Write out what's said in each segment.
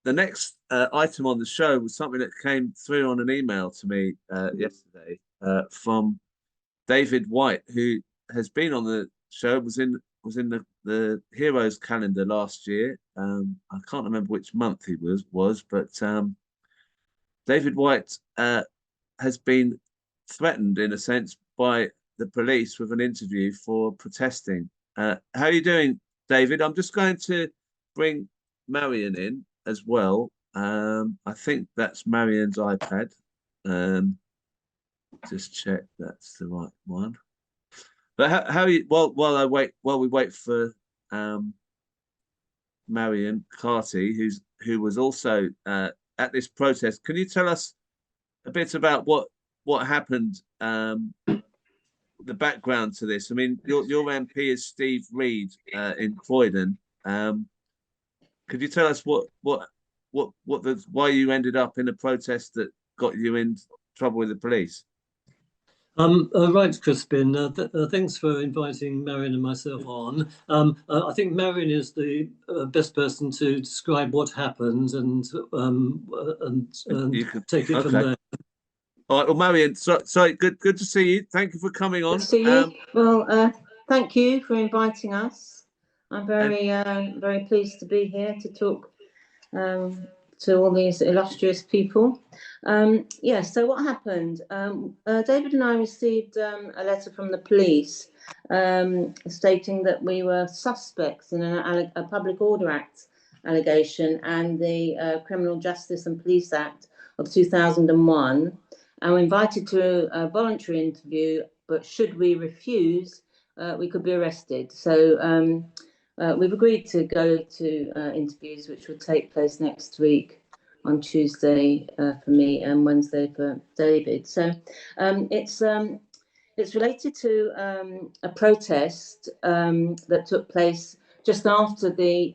The next item on the show was something that came through on an email to me yesterday from David White, who has been on the show, was in the Heroes calendar last year. I can't remember which month he was, but David White has been threatened in a sense by the police with an interview for protesting. How are you doing, David? I'm just going to bring Marian in as well. I think that's Marian's iPad. Just check that's the right one. But how are you? While we wait for Marian Carty, who was also at this protest. Can you tell us a bit about what happened? The background to this. I mean, your MP is Steve Reed in Croydon. Could you tell us why you ended up in a protest that got you in trouble with the police? Right, Crispin. Thanks for inviting Marian and myself on. I think Marian is the best person to describe what happened and take it from there. All right, well, Marian, sorry, good to see you. Thank you for coming on. Good to see you. Well, thank you for inviting us. I'm very pleased to be here to talk to all these illustrious people. So what happened? David and I received a letter from the police stating that we were suspects in a Public Order Act allegation and the Criminal Justice and Police Act of 2001. And we're invited to a voluntary interview, but should we refuse, we could be arrested. So we've agreed to go to interviews, which will take place next week on Tuesday for me and Wednesday for David. So it's related to a protest that took place just after the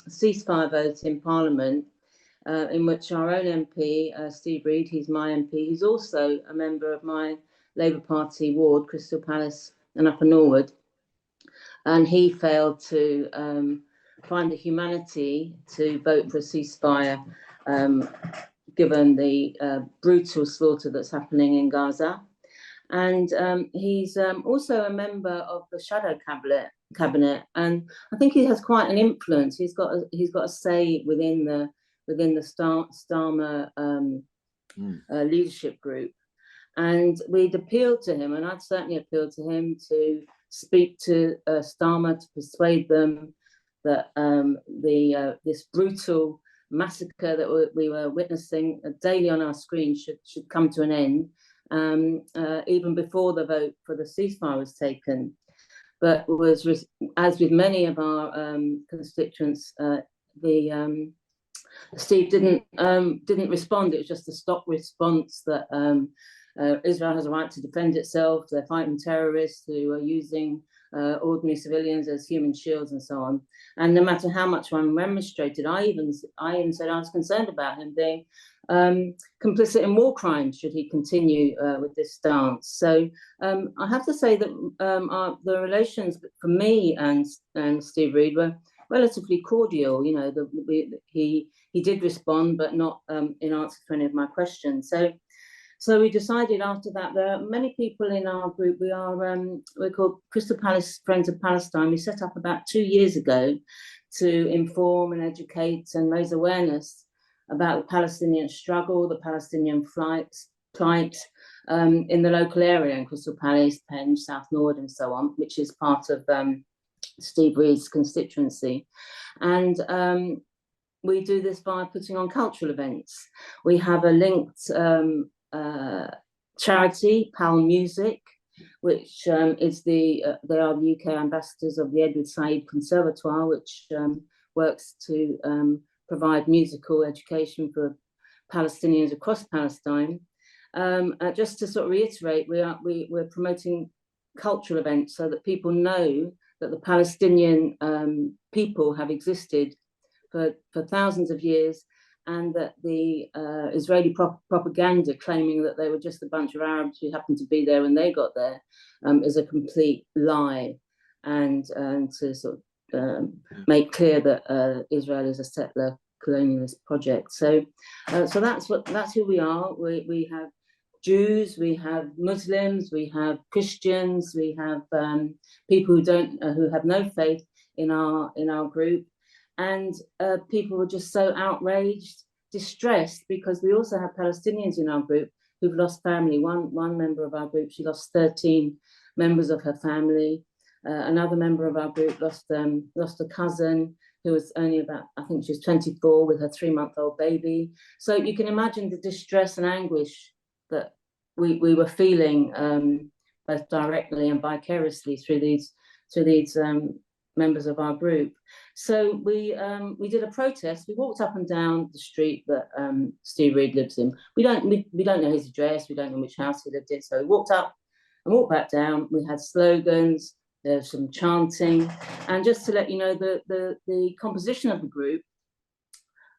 ceasefire vote in Parliament, in which our own MP, Steve Reed, he's my MP, he's also a member of my Labour Party ward, Crystal Palace and Upper Norwood, and he failed to find the humanity to vote for a ceasefire, given the brutal slaughter that's happening in Gaza. And he's also a member of the Shadow Cabinet, and I think he has quite an influence. He's got a say within the Starmer leadership group, and we'd appealed to him, and I'd certainly appealed to him to speak to Starmer to persuade them that this brutal massacre that we were witnessing daily on our screen should come to an end, even before the vote for the ceasefire was taken. But as with many of our constituents, Steve didn't respond. It was just a stop response that Israel has a right to defend itself. They're fighting terrorists who are using ordinary civilians as human shields and so on. And no matter how much one remonstrated, I even said I was concerned about him being complicit in war crimes should he continue with this stance. So I have to say that the relations for me and Steve Reed were relatively cordial. You know, he did respond, but not in answer to any of my questions. So we decided after that, there are many people in our group. We're called Crystal Palace Friends of Palestine. We set up about 2 years ago to inform and educate and raise awareness about the Palestinian struggle, the Palestinian plight in the local area in Crystal Palace, Penge, South Norwood and so on, which is part of Steve Reed's constituency. And we do this by putting on cultural events. We have a linked charity, Pal Music, which is they are the UK ambassadors of the Edward Said Conservatoire, which works to provide musical education for Palestinians across Palestine. Just to sort of reiterate, we're promoting cultural events so that people know that the Palestinian people have existed for thousands of years, and that the Israeli propaganda claiming that they were just a bunch of Arabs who happened to be there when they got there is a complete lie, and to sort of make clear that Israel is a settler colonialist project. So that's who we are. We have Jews, we have Muslims, we have Christians, we have people who have no faith in our group, and people were just so outraged, distressed, because we also have Palestinians in our group who've lost family. One member of our group, she lost 13 members of her family. Another member of our group lost a cousin who was only about, I think she was 24 with her 3-month-old baby. So you can imagine the distress and anguish that we were feeling, both directly and vicariously through these members of our group. So we did a protest. We walked up and down the street that Steve Reed lives in. We don't know his address. We don't know which house he lived in. So we walked up and walked back down. We had slogans. There was some chanting, and just to let you know the composition of the group.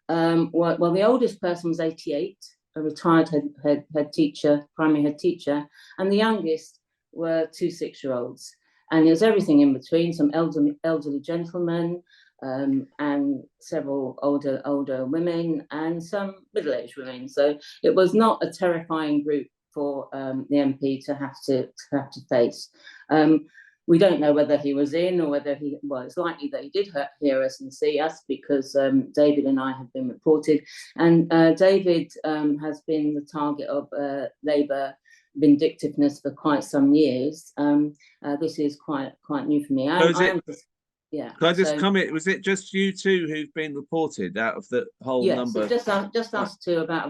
Well, the oldest person was 88, a retired head teacher, primary head teacher, and the youngest were 2 6-year-olds. And there was everything in between, some elderly gentlemen, and several older women, and some middle-aged women. So it was not a terrifying group for the MP to have to face. We don't know whether he was in or whether well, it's likely that he did hear us and see us, because David and I have been reported. And David has been the target of Labour vindictiveness for quite some years. This is quite new for me. Yeah. Can I just comment? Was it just you two who've been reported out of the whole number? Yes, just us two. I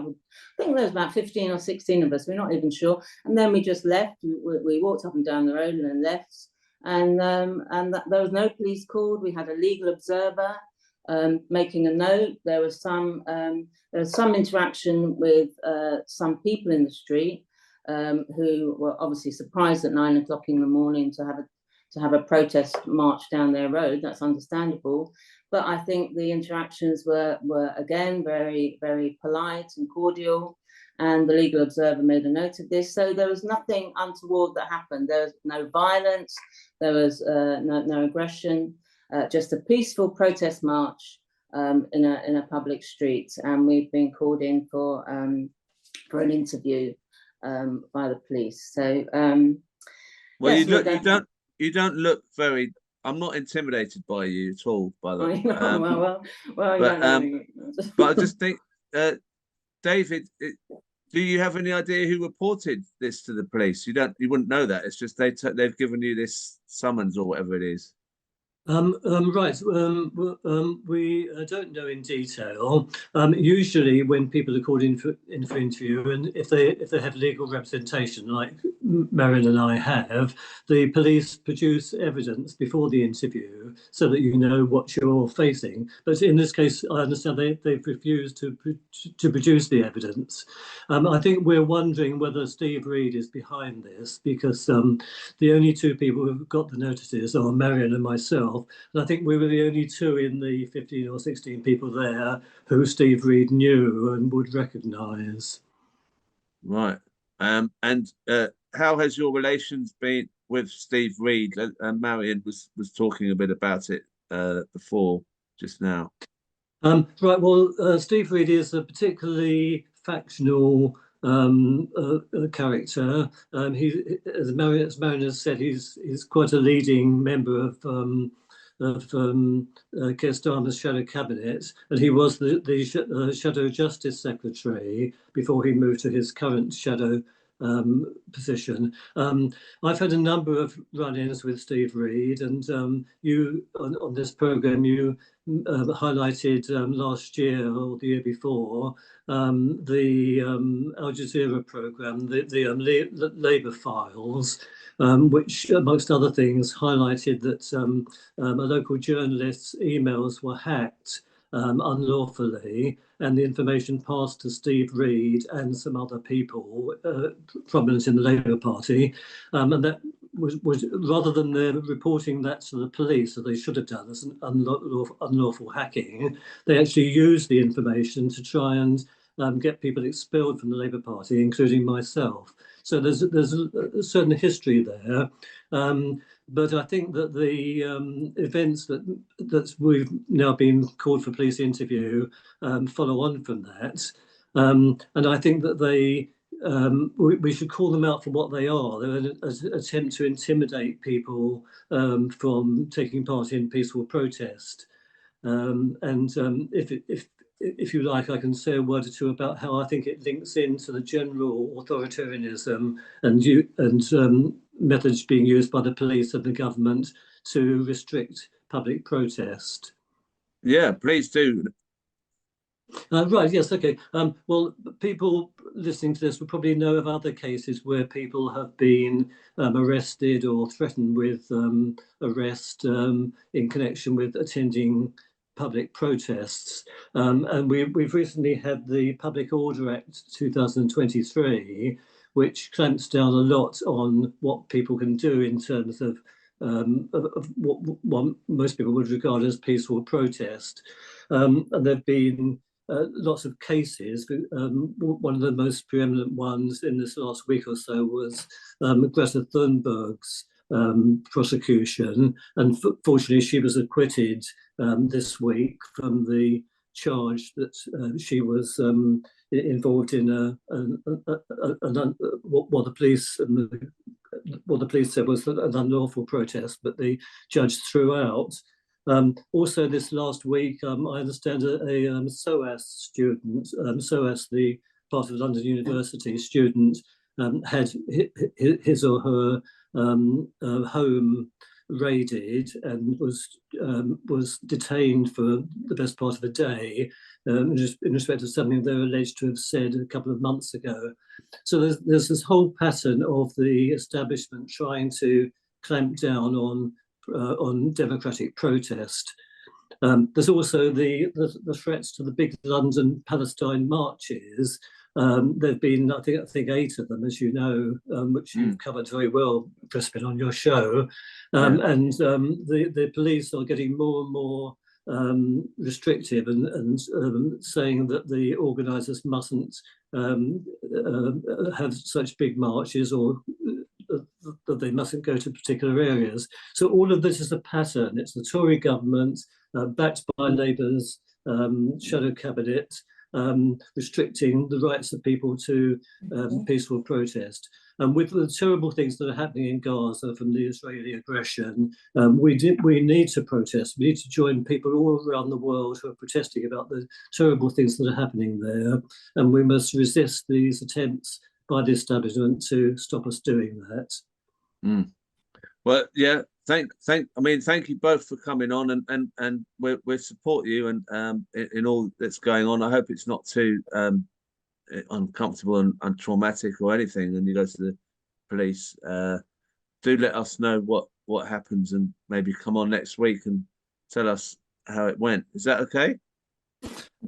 think there was about 15 or 16 of us. We're not even sure. And then we just left. We walked up and down the road and then left. And there was no police called. We had a legal observer making a note. There was some interaction with some people in the street who were obviously surprised at 9 o'clock in the morning to have a protest march down their road. That's understandable. But I think the interactions were again very, very polite and cordial. And the legal observer made a note of this. So there was nothing untoward that happened. There was no violence. There was no aggression. Just a peaceful protest march in a public street. And we've been called in for an interview by the police. So well, yes, you don't look very. I'm not intimidated by you at all, by the way. But I just think, David, do you have any idea who reported this to the police? You wouldn't know that. It's just they've given you this summons or whatever it is. Right. We don't know in detail. Usually, when people are called in for interview, and if they have legal representation, like Marian and I have, the police produce evidence before the interview so that you know what you're facing. But in this case, I understand they've refused to produce the evidence. I think we're wondering whether Steve Reed is behind this, because the only 2 people who've got the notices are Marian and myself. And I think we were the only 2 in the 15 or 16 people there who Steve Reed knew and would recognise. Right. And how has your relations been with Steve Reed? Marian was talking a bit about it before, just now. Right. Well, Steve Reed is a particularly factional character. He, as Marian has said, he's quite a leading member of Keir Starmer's shadow cabinet, and he was the shadow justice secretary before he moved to his current shadow position. I've had a number of run-ins with Steve Reed, and you on this programme you highlighted last year or the year before the Al Jazeera programme, the Labour Files, which, amongst other things, highlighted that a local journalist's emails were hacked unlawfully, and the information passed to Steve Reed and some other people prominent in the Labour Party, and that was rather than reporting that to the police, that they should have done as an unlawful hacking, they actually used the information to try and get people expelled from the Labour Party, including myself. So there's a certain history there. but I think that the events that we've now been called for police interview follow on from that, and I think that we should call them out for what they are. They're an attempt to intimidate people from taking part in peaceful protest. If you like, I can say a word or two about how I think it links into the general authoritarianism and methods being used by the police and the government to restrict public protest. Yeah, please do. Right, yes, okay. Well, people listening to this will probably know of other cases where people have been arrested or threatened with arrest in connection with attending public protests. And we've recently had the Public Order Act 2023, which clamps down a lot on what people can do in terms of what most people would regard as peaceful protest. And there have been lots of cases. One of the most preeminent ones in this last week or so was Greta Thunberg's prosecution, and fortunately she was acquitted this week from the charge that she was involved in what the police said was an unlawful protest, but the judge threw out. Also, this last week, I understand a SOAS student, SOAS, the part of London University student, had his or her home raided and was detained for the best part of a day in respect of something they were alleged to have said a couple of months ago. So there's this whole pattern of the establishment trying to clamp down on democratic protest. There's also the threats to the big London Palestine marches. There've been, I think 8 of them, as you know, which you've covered very well, Crispin, on your show. And the police are getting more and more restrictive and saying that the organisers mustn't have such big marches, or that they mustn't go to particular areas. So all of this is a pattern. It's the Tory government, backed by Labour's shadow cabinet, restricting the rights of people to peaceful protest. And with the terrible things that are happening in Gaza from the Israeli aggression, we need to protest. We need to join people all around the world who are protesting about the terrible things that are happening there. And we must resist these attempts by the establishment to stop us doing that. Well, yeah, thank you both for coming on, and we support you and in all that's going on. I hope it's not too uncomfortable and traumatic or anything, and you go to the police. Do let us know what happens, and maybe come on next week and tell us how it went. Is that okay?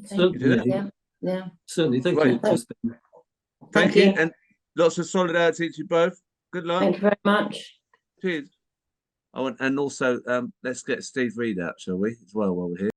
Certainly. Yeah. Certainly. Thank Right. you, Crispin. Thank you, and lots of solidarity to you both. Good luck. Thank you very much. Cheers. And also, let's get Steve Reed out, shall we, as well, while we're here.